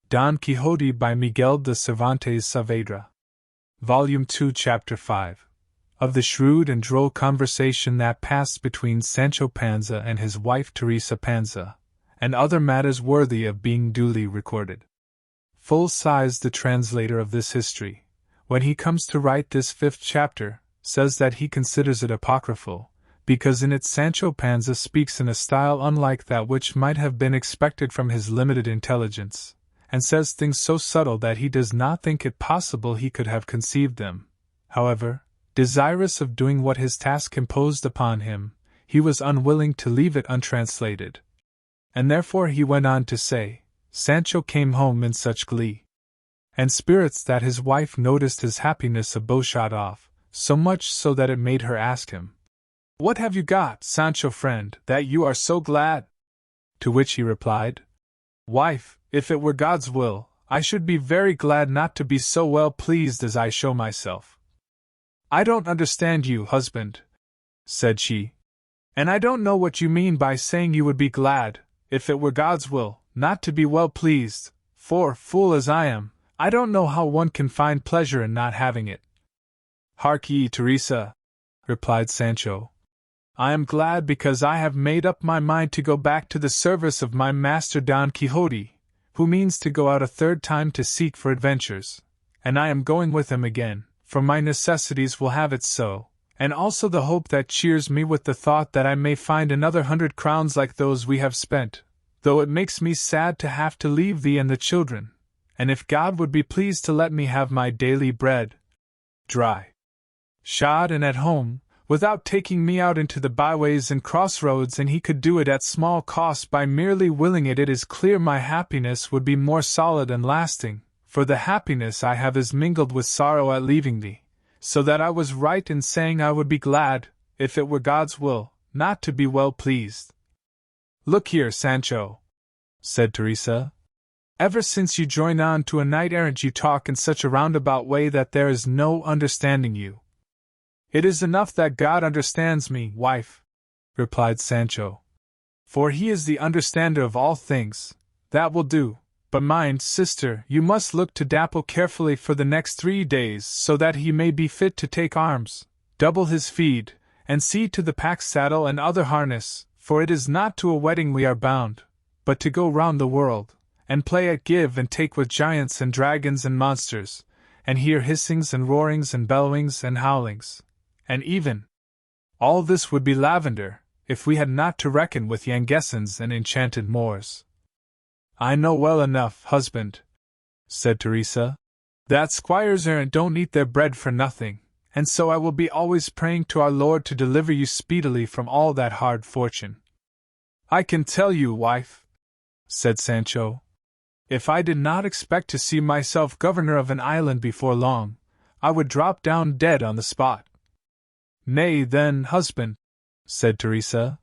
Don Quixote by Miguel de Cervantes Saavedra. Volume 2, Chapter 5. Of the shrewd and droll conversation that passed between Sancho Panza and his wife Teresa Panza, and other matters worthy of being duly recorded. Full-size the translator of this history, when he comes to write this 5th chapter, says that he considers it apocryphal, because in it Sancho Panza speaks in a style unlike that which might have been expected from his limited intelligence, and says things so subtle that he does not think it possible he could have conceived them. However, desirous of doing what his task imposed upon him, he was unwilling to leave it untranslated. And therefore he went on to say, Sancho came home in such glee and spirits that his wife noticed his happiness a bowshot off, so much so that it made her ask him, "What have you got, Sancho friend, that you are so glad?" To which he replied, "Wife, if it were God's will, I should be very glad not to be so well pleased as I show myself." "I don't understand you, husband," said she, "and I don't know what you mean by saying you would be glad, if it were God's will, not to be well pleased, for, fool as I am, I don't know how one can find pleasure in not having it." "Hark ye, Teresa," replied Sancho, "I am glad because I have made up my mind to go back to the service of my master Don Quixote, who means to go out a 3rd time to seek for adventures, and I am going with him again, for my necessities will have it so, and also the hope that cheers me with the thought that I may find another 100 crowns like those we have spent, though it makes me sad to have to leave thee and the children, and if God would be pleased to let me have my daily bread, dry, shod and at home, without taking me out into the byways and crossroads, and he could do it at small cost by merely willing it, it is clear my happiness would be more solid and lasting, for the happiness I have is mingled with sorrow at leaving thee, so that I was right in saying I would be glad, if it were God's will, not to be well pleased." "Look here, Sancho," said Teresa, "ever since you joined on to a knight-errant you talk in such a roundabout way that there is no understanding you." "It is enough that God understands me, wife," replied Sancho, "for he is the understander of all things, that will do, but mind, sister, you must look to Dapple carefully for the next 3 days, so that he may be fit to take arms, double his feed, and see to the pack saddle and other harness, for it is not to a wedding we are bound, but to go round the world, and play at give and take with giants and dragons and monsters, and hear hissings and roarings and bellowings and howlings. And even all this would be lavender, if we had not to reckon with Yanguesans and enchanted Moors." "I know well enough, husband," said Teresa, "that squires errant don't eat their bread for nothing, and so I will be always praying to our Lord to deliver you speedily from all that hard fortune." "I can tell you, wife," said Sancho, "if I did not expect to see myself governor of an island before long, I would drop down dead on the spot." "Nay, then, husband," said Teresa,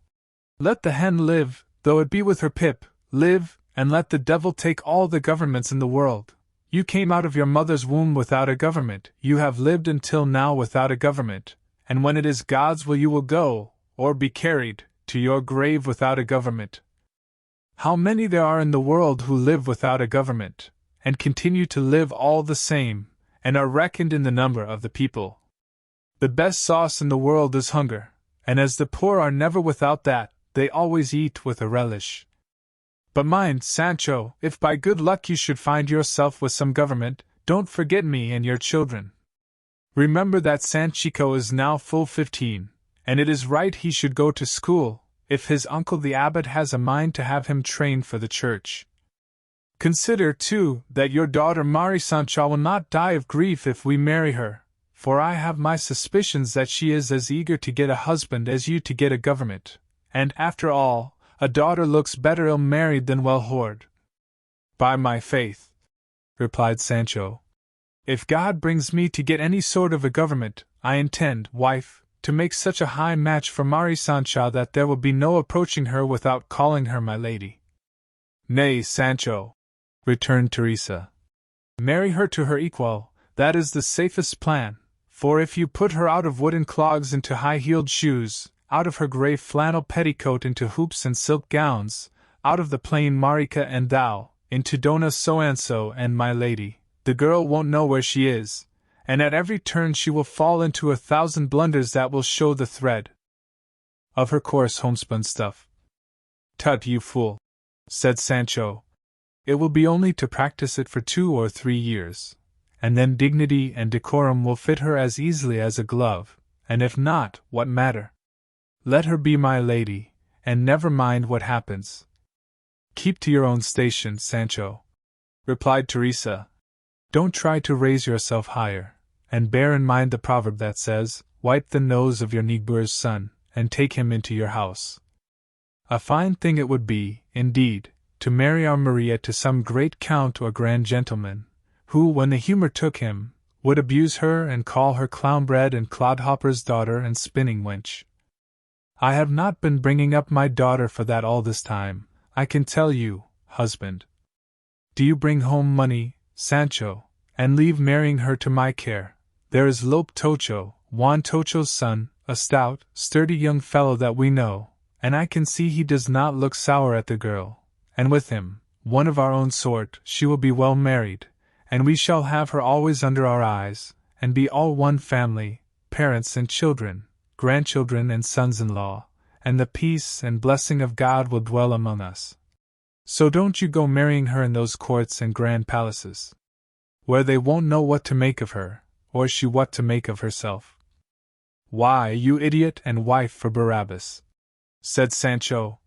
"let the hen live, though it be with her pip, live, and let the devil take all the governments in the world. You came out of your mother's womb without a government, you have lived until now without a government, and when it is God's will you will go, or be carried, to your grave without a government. How many there are in the world who live without a government, and continue to live all the same, and are reckoned in the number of the people. The best sauce in the world is hunger, and as the poor are never without that, they always eat with a relish. But mind, Sancho, if by good luck you should find yourself with some government, don't forget me and your children. Remember that Sanchico is now full 15, and it is right he should go to school, if his uncle the abbot has a mind to have him trained for the church. Consider, too, that your daughter Mari Sancha will not die of grief if we marry her, for I have my suspicions that she is as eager to get a husband as you to get a government, and, after all, a daughter looks better ill-married than well-whored." "By my faith," replied Sancho, "if God brings me to get any sort of a government, I intend, wife, to make such a high match for Mari Sancha that there will be no approaching her without calling her my lady." "Nay, Sancho," returned Teresa, "marry her to her equal, that is the safest plan. For if you put her out of wooden clogs into high-heeled shoes, out of her grey flannel petticoat into hoops and silk gowns, out of the plain Marika and thou, into Dona so-and-so and my lady, the girl won't know where she is, and at every turn she will fall into 1,000 blunders that will show the thread of her coarse homespun stuff. Tut, you fool, said Sancho. It will be only to practice it for 2 or 3 years, and then dignity and decorum will fit her as easily as a glove, and if not, what matter? Let her be my lady, and never mind what happens. Keep to your own station, Sancho, replied Teresa. Don't try to raise yourself higher, and bear in mind the proverb that says, wipe the nose of your neighbor's son, and take him into your house. A fine thing it would be, indeed, to marry our Maria to some great count or grand gentleman, who, when the humor took him, would abuse her and call her clownbread and clodhopper's daughter and spinning wench. I have not been bringing up my daughter for that all this time, I can tell you, husband. Do you bring home money, Sancho, and leave marrying her to my care? There is Lope Tocho, Juan Tocho's son, a stout, sturdy young fellow that we know, and I can see he does not look sour at the girl, and with him, one of our own sort, she will be well married, and we shall have her always under our eyes, and be all one family, parents and children, grandchildren and sons-in-law, and the peace and blessing of God will dwell among us. So don't you go marrying her in those courts and grand palaces, where they won't know what to make of her, or she what to make of herself. Why, you idiot and wife for Barabbas, said Sancho,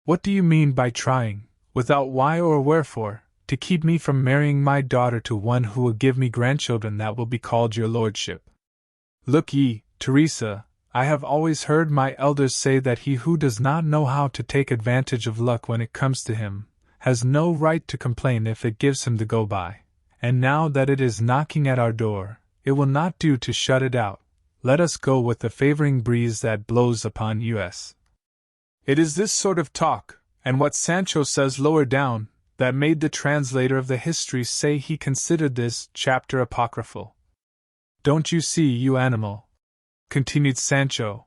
what do you mean by trying, without why or wherefore, to keep me from marrying my daughter to one who will give me grandchildren that will be called your lordship? Look ye, Teresa, I have always heard my elders say that he who does not know how to take advantage of luck when it comes to him, has no right to complain if it gives him the go-by, and now that it is knocking at our door, it will not do to shut it out. Let us go with the favoring breeze that blows upon us. It is this sort of talk, and what Sancho says lower down, that made the translator of the history say he considered this chapter apocryphal. Don't you see, you animal, continued Sancho,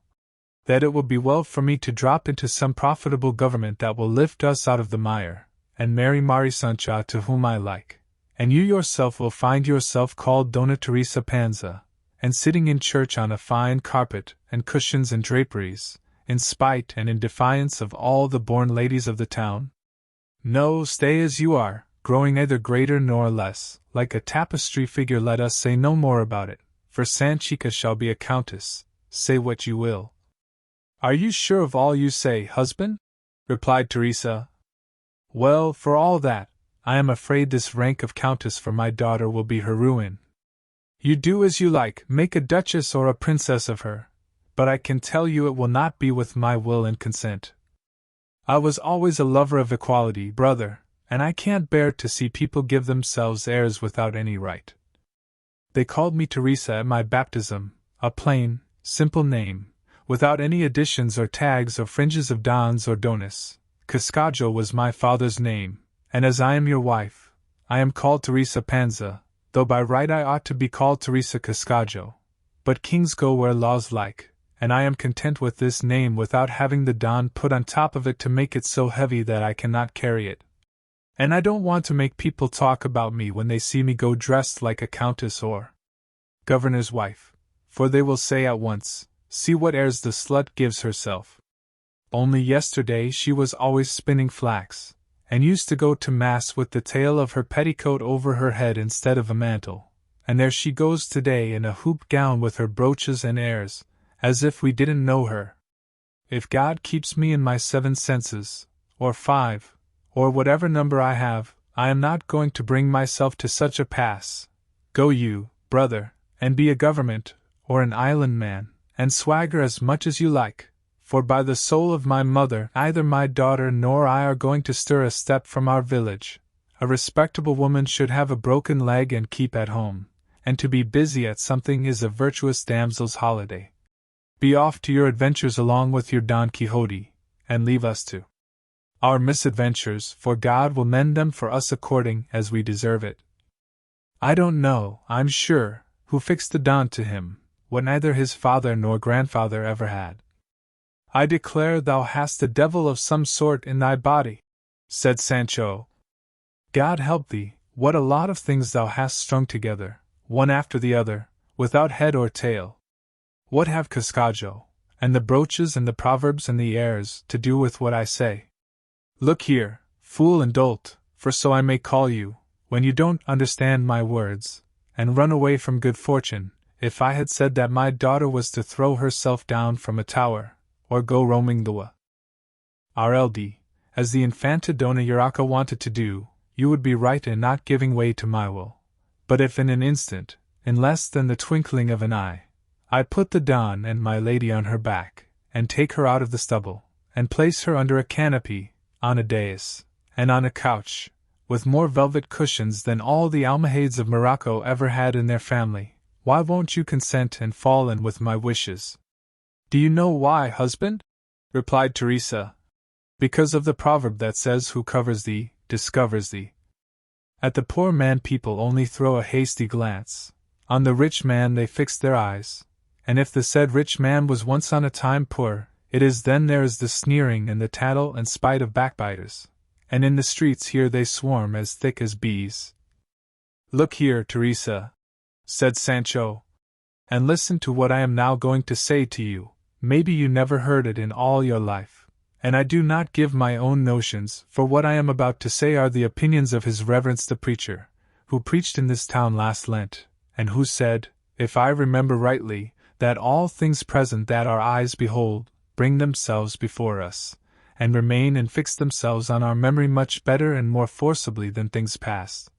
that it will be well for me to drop into some profitable government that will lift us out of the mire, and marry Marisancha to whom I like, and you yourself will find yourself called Dona Teresa Panza, and sitting in church on a fine carpet and cushions and draperies, in spite and in defiance of all the born ladies of the town? No, stay as you are, growing neither greater nor less, like a tapestry figure. Let us say no more about it, for Sanchica shall be a countess, say what you will. Are you sure of all you say, husband? replied Teresa. Well, for all that, I am afraid this rank of countess for my daughter will be her ruin. You do as you like, make a duchess or a princess of her, but I can tell you it will not be with my will and consent. I was always a lover of equality, brother, and I can't bear to see people give themselves airs without any right. They called me Teresa at my baptism, a plain, simple name, without any additions or tags or fringes of dons or donas. Cascajo was my father's name, and as I am your wife, I am called Teresa Panza, though by right I ought to be called Teresa Cascajo. But kings go where laws like, and I am content with this name without having the don put on top of it to make it so heavy that I cannot carry it. And I don't want to make people talk about me when they see me go dressed like a countess or governor's wife, for they will say at once, see what airs the slut gives herself. Only yesterday she was always spinning flax, and used to go to mass with the tail of her petticoat over her head instead of a mantle, and there she goes today in a hoop gown with her brooches and airs, as if we didn't know her. If God keeps me in my 7 senses, or 5, or whatever number I have, I am not going to bring myself to such a pass. Go you, brother, and be a government, or an island man, and swagger as much as you like, for by the soul of my mother, neither my daughter nor I are going to stir a step from our village. A respectable woman should have a broken leg and keep at home, and to be busy at something is a virtuous damsel's holiday. Be off to your adventures along with your Don Quixote, and leave us to our misadventures, for God will mend them for us according as we deserve it. I don't know, I'm sure, who fixed the Don to him, what neither his father nor grandfather ever had. I declare thou hast a devil of some sort in thy body, said Sancho. God help thee, what a lot of things thou hast strung together, one after the other, without head or tail. What have Cascajo, and the brooches and the proverbs and the airs, to do with what I say? Look here, fool and dolt, for so I may call you, when you don't understand my words, and run away from good fortune. If I had said that my daughter was to throw herself down from a tower, or go roaming the RLD, as the Infanta Dona Urraca wanted to do, you would be right in not giving way to my will. But if in an instant, in less than the twinkling of an eye, I put the Don and my lady on her back, and take her out of the stubble, and place her under a canopy, on a dais, and on a couch, with more velvet cushions than all the almohades of Morocco ever had in their family, why won't you consent and fall in with my wishes? Do you know why, husband? Replied Teresa. Because of the proverb that says, who covers thee, discovers thee. At the poor man people only throw a hasty glance, on the rich man they fix their eyes, and if the said rich man was once on a time poor, it is then there is the sneering and the tattle and spite of backbiters, and in the streets here they swarm as thick as bees. Look here, Teresa, said Sancho, and listen to what I am now going to say to you. Maybe you never heard it in all your life, and I do not give my own notions, for what I am about to say are the opinions of His Reverence the Preacher, who preached in this town last Lent, and who said, if I remember rightly, that all things present that our eyes behold, bring themselves before us, and remain and fix themselves on our memory much better and more forcibly than things past.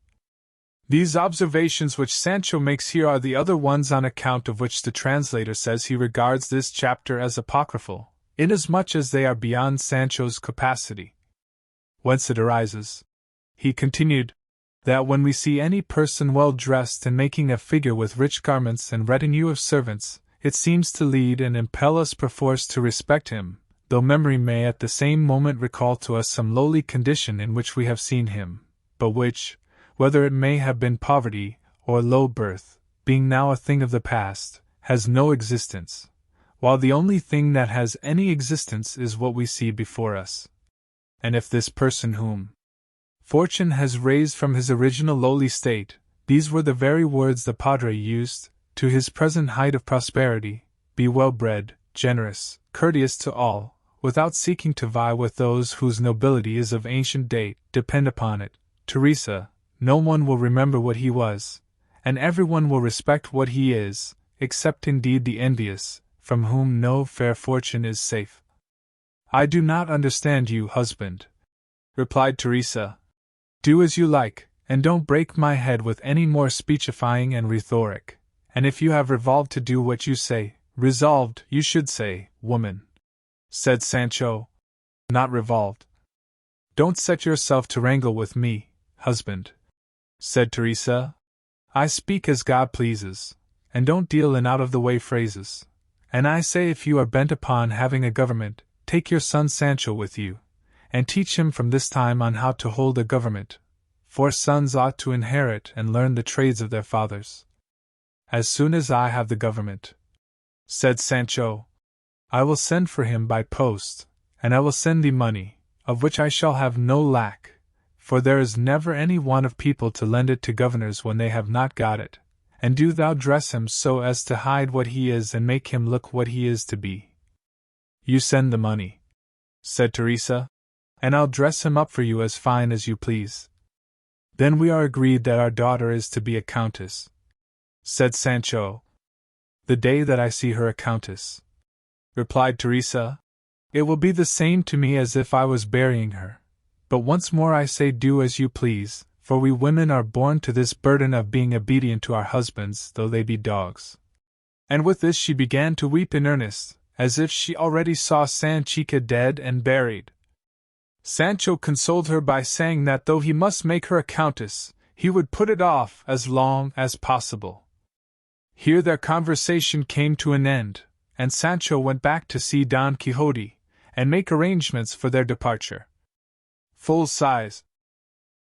These observations which Sancho makes here are the other ones on account of which the translator says he regards this chapter as apocryphal, inasmuch as they are beyond Sancho's capacity. Whence it arises, he continued, that when we see any person well dressed and making a figure with rich garments and retinue of servants, it seems to lead and impel us perforce to respect him, though memory may at the same moment recall to us some lowly condition in which we have seen him, but which, whether it may have been poverty or low birth, being now a thing of the past, has no existence, while the only thing that has any existence is what we see before us. And if this person whom fortune has raised from his original lowly state, these were the very words the Padre used, to his present height of prosperity, be well bred, generous, courteous to all, without seeking to vie with those whose nobility is of ancient date, depend upon it, Teresa, no one will remember what he was, and everyone will respect what he is, except indeed the envious, from whom no fair fortune is safe. I do not understand you, husband, replied Teresa. Do as you like, and don't break my head with any more speechifying and rhetoric, and if you have resolved to do what you say, resolved, you should say, woman, said Sancho, not revolved. Don't set yourself to wrangle with me, husband, said Teresa. I speak as God pleases, and don't deal in out-of-the-way phrases. And I say if you are bent upon having a government, take your son Sancho with you, and teach him from this time on how to hold a government, for sons ought to inherit and learn the trades of their fathers. As soon as I have the government, said Sancho, I will send for him by post, and I will send thee money, of which I shall have no lack, for there is never any want of people to lend it to governors when they have not got it, and do thou dress him so as to hide what he is and make him look what he is to be. You send the money, said Teresa, and I'll dress him up for you as fine as you please. Then we are agreed that our daughter is to be a countess, said Sancho. The day that I see her a countess, replied Teresa, it will be the same to me as if I was burying her. But once more I say do as you please, for we women are born to this burden of being obedient to our husbands, though they be dogs. And with this she began to weep in earnest, as if she already saw Sanchica dead and buried. Sancho consoled her by saying that though he must make her a countess, he would put it off as long as possible. Here their conversation came to an end, and Sancho went back to see Don Quixote, and make arrangements for their departure. Full-size